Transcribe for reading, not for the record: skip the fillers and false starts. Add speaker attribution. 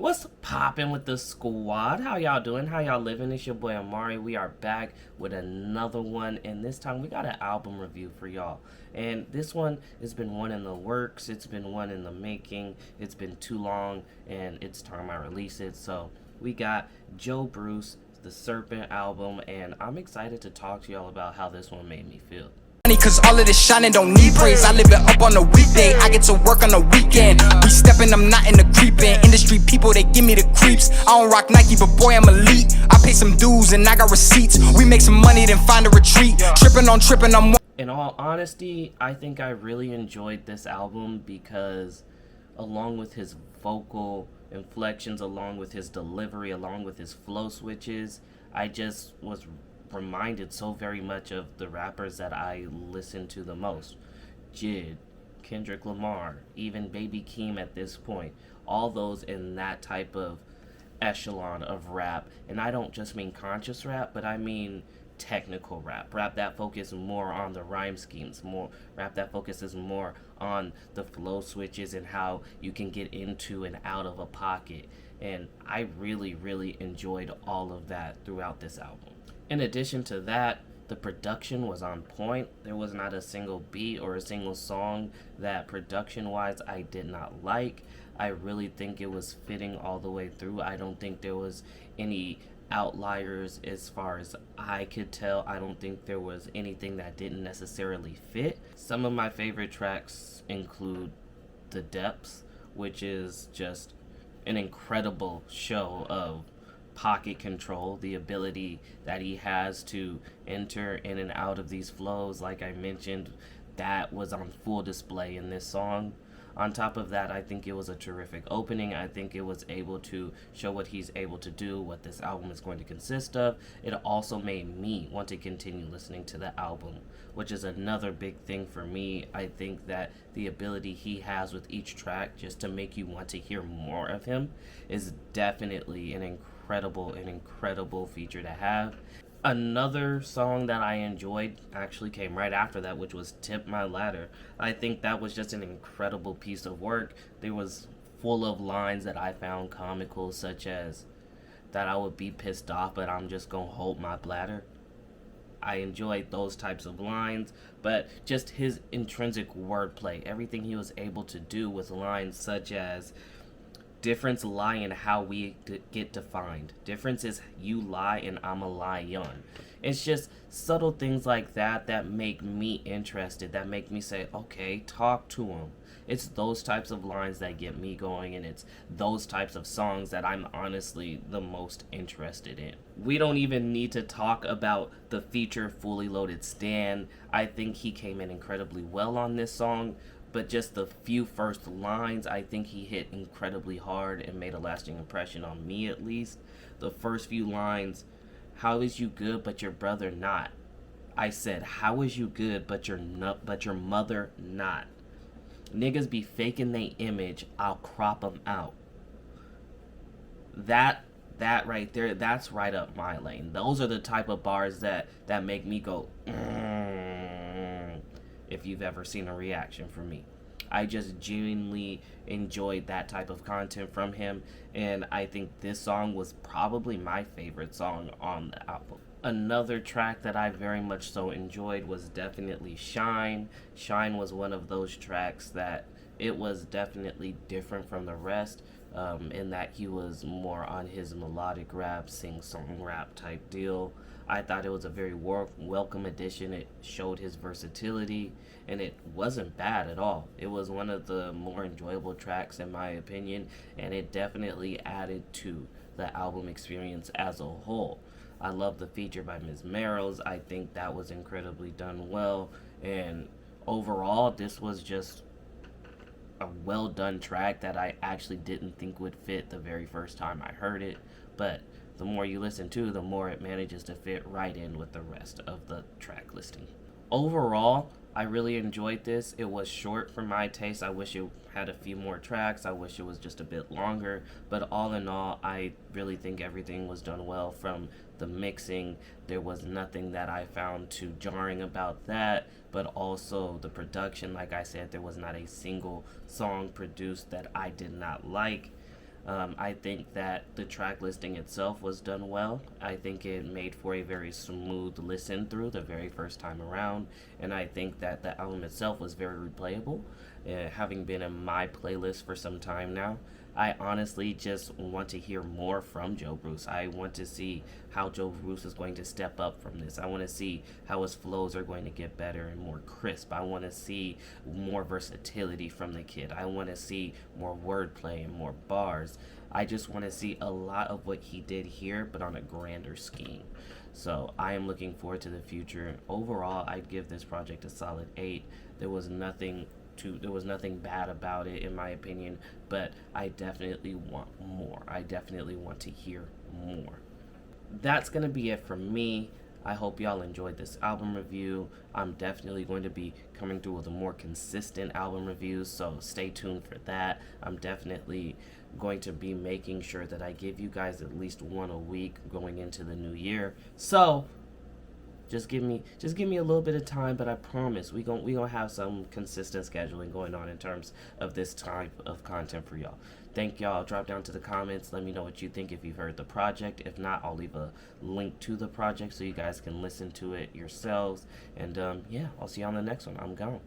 Speaker 1: What's poppin' with the squad? How y'all doing? How y'all living? It's your boy Amauri. We are back with another one, and this time we got an album review for y'all. And this one has been one in the works, it's been one in the making, it's been too long, and it's time I release it. So we got Joe Bruce, the Serpent album, and I'm excited to talk to y'all about how this one made me feel.
Speaker 2: Cause all of this shining don't need praise. I live it up on a weekday, I get to work on a weekend. We stepping, I'm not in the creeping. Industry people, they give me the creeps. I don't rock Nike, but boy, I'm elite. I pay some dues and I got receipts. We make some money, then find a retreat. Tripping on tripping, I'm...
Speaker 1: In all honesty, I think I really enjoyed this album because along with his vocal inflections, along with his delivery, along with his flow switches, I just was reminded so very much of the rappers that I listen to the most. Jid, Kendrick Lamar, even Baby Keem at this point. All those in that type of echelon of rap. And I don't just mean conscious rap, but I mean technical rap. Rap that focuses more on the rhyme schemes, more rap that focuses more on the flow switches and how you can get into and out of a pocket. And I really enjoyed all of that throughout this album. In addition to that, the production was on point. There was not a single beat or a single song that production-wise I did not like. I really think it was fitting all the way through. I don't think there was any outliers as far as I could tell. I don't think there was anything that didn't necessarily fit. Some of my favorite tracks include The Depths, which is just an incredible show of pocket control, the ability that he has to enter in and out of these flows. Like I mentioned, that was on full display in this song. On top of that, I think it was a terrific opening. I think it was able to show what he's able to do, what this album is going to consist of. It also made me want to continue listening to the album, which is another big thing for me. I think that the ability he has with each track just to make you want to hear more of him is definitely an incredible feature to have. Another song that I enjoyed actually came right after that, which was Tip My Ladder. I think that was just an incredible piece of work. There was full of lines that I found comical, such as that I would be pissed off, but I'm just gonna hold my bladder. I enjoyed those types of lines, but just his intrinsic wordplay, everything he was able to do with lines such as difference lie in how we get defined. Difference is you lie and I'ma lie on. It's just subtle things like that that make me interested, that make me say, okay, talk to him. It's those types of lines that get me going, and it's those types of songs that I'm honestly the most interested in. We don't even need to talk about the feature Fully Loaded Stan. I think he came in incredibly well on this song. But just the few first lines, I think he hit incredibly hard and made a lasting impression on me, at least. The first few lines, how is you good but your brother not? I said, how is you good but your mother not? Niggas be faking they image, I'll crop them out. That right there, that's right up my lane. Those are the type of bars that make me go, if you've ever seen a reaction from me. I just genuinely enjoyed that type of content from him, and I think this song was probably my favorite song on the album. Another track that I very much so enjoyed was definitely Shine. Shine was one of those tracks that it was definitely different from the rest, in that he was more on his melodic rap, sing-song rap type deal. I thought it was a very welcome addition. It showed his versatility, and it wasn't bad at all. It was one of the more enjoyable tracks in my opinion, and it definitely added to the album experience as a whole. I love the feature by Ms. Merrills. I think that was incredibly done well, and overall this was just a well done track that I actually didn't think would fit the very first time I heard it, but the more you listen to, the more it manages to fit right in with the rest of the track listing. Overall, I really enjoyed this. It was short for my taste. I wish it had a few more tracks. I wish it was just a bit longer. But all in all, I really think everything was done well. From the mixing, there was nothing that I found too jarring about that. But also the production, like I said, there was not a single song produced that I did not like. I think that the track listing itself was done well. I think it made for a very smooth listen through the very first time around, and I think that the album itself was very replayable. Having been in my playlist for some time now, I honestly just want to hear more from Joe Bruce. I want to see how Joe Bruce is going to step up from this. I want to see how his flows are going to get better and more crisp. I want to see more versatility from the kid. I want to see more wordplay and more bars. I just want to see a lot of what he did here, but on a grander scheme. So I am looking forward to the future. Overall, I'd give this project a solid 8. There was nothing bad about it in my opinion, but I definitely want more. I definitely want to hear more. That's gonna be it from me. I hope y'all enjoyed this album review. I'm definitely going to be coming through with a more consistent album reviews, so stay tuned for that. I'm definitely going to be making sure that I give you guys at least one a week going into the new year. So just give me a little bit of time, but I promise we gonna have some consistent scheduling going on in terms of this type of content for y'all. Thank y'all. Drop down to the comments. Let me know what you think if you've heard the project. If not, I'll leave a link to the project so you guys can listen to it yourselves. And yeah, I'll see you on the next one. I'm gone.